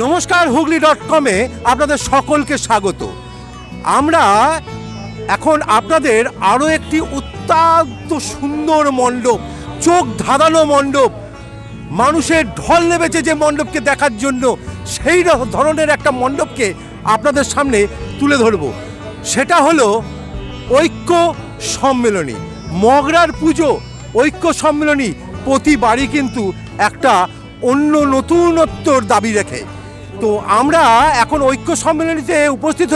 নমস্কার, হুগলি.com-এ আপনাদের সকলকে স্বাগত। আমরা এখন আপনাদের আরও একটি অত্যন্ত সুন্দর মণ্ডপ, চোখ ধাঁধানো মণ্ডপ, মানুষের ঢল নেমেছে যে মণ্ডপকে দেখার জন্য, সেই ধরনের একটা মণ্ডপকে আপনাদের সামনে তুলে ধরব। সেটা হলো ঐক্য সম্মেলনী। মগরার পুজো, ঐক্য সম্মেলনী প্রতিবারই কিন্তু একটা অন্য নতুনত্বর দাবি রেখে। তো আমরা এখন ঐক্য সম্মেলনীতে উপস্থিত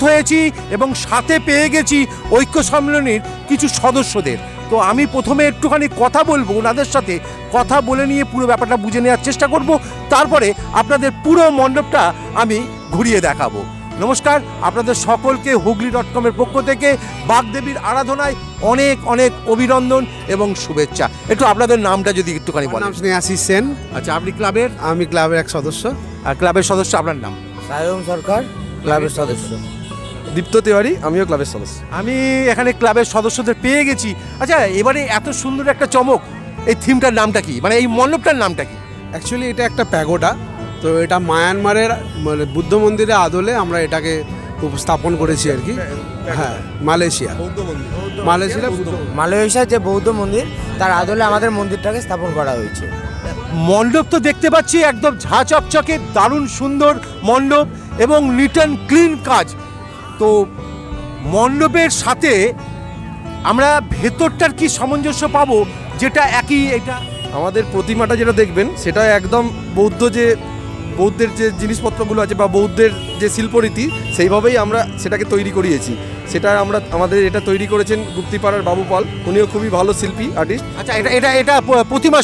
হয়েছি এবং সাথে পেয়ে গেছি ঐক্য সম্মেলনীর কিছু সদস্যদের। তো আমি প্রথমে একটুখানি কথা বলবো, ওনাদের সাথে কথা বলে নিয়ে পুরো ব্যাপারটা বুঝে নেওয়ার চেষ্টা করব, তারপরে আপনাদের পুরো মণ্ডপটা আমি ঘুরিয়ে দেখাবো। নমস্কার, আপনাদের সকলকে হুগলি.com-এর পক্ষ থেকে বাগদেবীর আরাধনায় অনেক অনেক অভিনন্দন এবং শুভেচ্ছা। একটু আপনাদের নামটা যদি একটুখানি বলেন। স্নেহাশিস সেন। আচ্ছা, আপনি ক্লাবের? আমি ক্লাবের এক সদস্য। আর ক্লাবের সদস্য আপনার নাম? সায়ন সরকার, ক্লাবের সদস্য। দীপ্ত তিওয়ারি, আমিও ক্লাবের সদস্য। আমি এখানে ক্লাবের সদস্যদের পেয়ে গেছি। আচ্ছা, এবারে এত সুন্দর একটা চমক, এই থিমটার নামটা কি, মানে এই মণ্ডপটার নামটা কি? অ্যাকচুয়ালি এটা একটা প্যাগোডা। তো এটা মায়ানমারের মানে বুদ্ধ মন্দিরের আদলে আমরা এটাকে স্থাপন করেছি আর কি। হ্যাঁ, মালয়েশিয়ার যে বৌদ্ধ মন্দির, তার আদলে আমাদের মন্দিরটাকে স্থাপন করা হয়েছে। মণ্ডপ তো দেখতে পাচ্ছি একদম ঝাঁ চকচকে, দারুণ সুন্দর মণ্ডপ এবং নিট অ্যান্ড ক্লিন কাজ। তো মণ্ডপের সাথে আমরা ভেতরটার কি সামঞ্জস্য পাবো, যেটা একই? এটা আমাদের প্রতিমাটা যেটা দেখবেন সেটা একদম বৌদ্ধের যে জিনিসপত্রগুলো আছে বা বৌদ্ধের যে শিল্পরীতি, সেইভাবেই আমরা সেটাকে তৈরি করিয়েছি। সেটা আমাদের এটা তৈরি করেছেন গুপ্তিপাড়ার বাবু পাল, উনিও খুবই ভালো শিল্পী, আর্টিস্ট। আচ্ছা, এটা প্রতিমা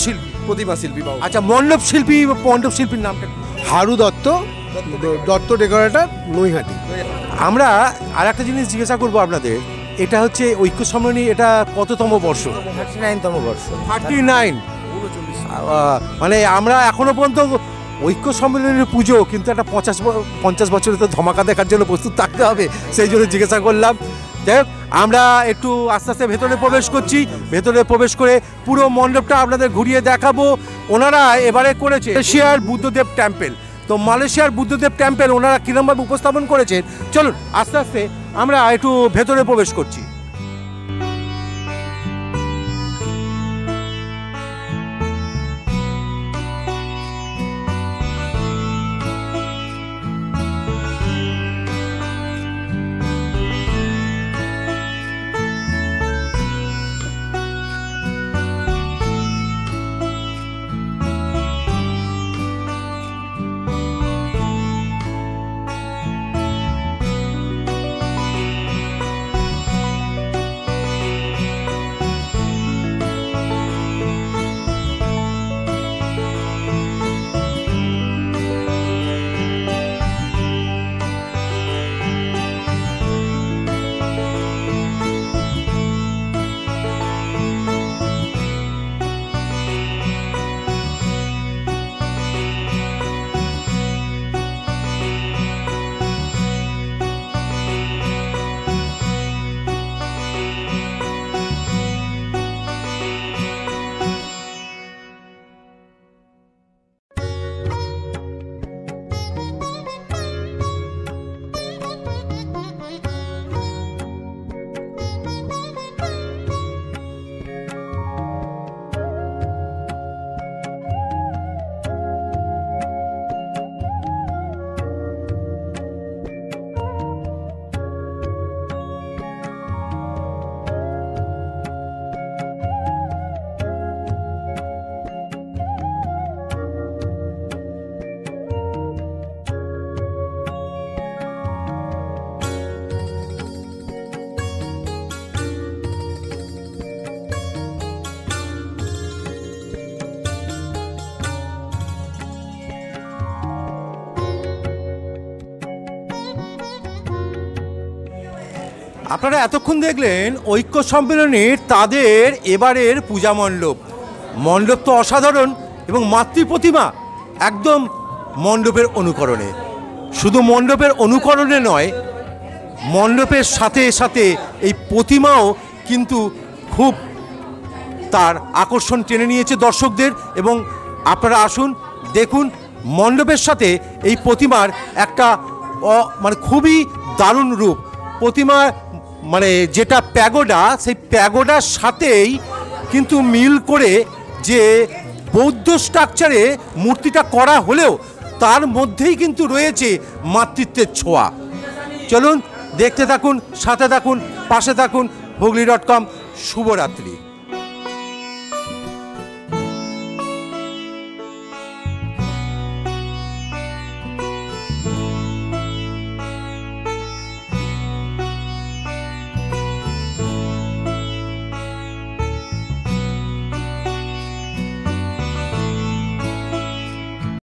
শিল্পী বাবু। আচ্ছা, মণ্ডপ শিল্পীর নামটা? হারু দত্ত, দত্ত ডেকোরেটর, নৈহাটি। আমরা আর একটা জিনিস জিজ্ঞাসা করবো আপনাদের, এটা হচ্ছে ঐক্য সম্মেলনী, এটা কততম বর্ষ? 39তম বর্ষ। 39। মানে আমরা এখনো পর্যন্ত ঐক্য সম্মেলনের পুজো, কিন্তু একটা 50 বছরে তো ধমাকা দেখার জন্য প্রস্তুত থাকতে হবে, সেই জন্য জিজ্ঞাসা করলাম। যাই হোক, আমরা একটু আস্তে আস্তে ভেতরে প্রবেশ করছি। ভেতরে প্রবেশ করে পুরো মণ্ডপটা আপনাদের ঘুরিয়ে দেখাবো। ওনারা এবারে করেছে মালয়েশিয়ার বুদ্ধদেব টেম্পল। তো মালয়েশিয়ার বুদ্ধদেব টেম্পল ওনারা কিরমভাবে উপস্থাপন করেছেন, চলুন আস্তে আস্তে আমরা একটু ভেতরে প্রবেশ করছি। আপনারা এতক্ষণ দেখলেন ঐক্য সম্মেলনের তাদের এবারের পূজা মণ্ডপ তো অসাধারণ, এবং মাতৃ প্রতিমা একদম মণ্ডপের অনুকরণে। শুধু মণ্ডপের অনুকরণে নয়, মণ্ডপের সাথে সাথে এই প্রতিমাও কিন্তু খুব তার আকর্ষণ টেনে নিয়েছে দর্শকদের। এবং আপনারা আসুন, দেখুন মণ্ডপের সাথে এই প্রতিমার একটা মানে খুবই দারুণ রূপ। প্রতিমার মানে যেটা প্যাগোডা, সেই প্যাগোডার সাথেই কিন্তু মিল করে যে বৌদ্ধ স্ট্রাকচারে মূর্তিটা করা হলেও তার মধ্যেই কিন্তু রয়েছে মাতৃত্বের ছোঁয়া। চলুন দেখতে থাকুন, সাথে থাকুন, পাশে থাকুন। হুগলি.com। শুভরাত্রি।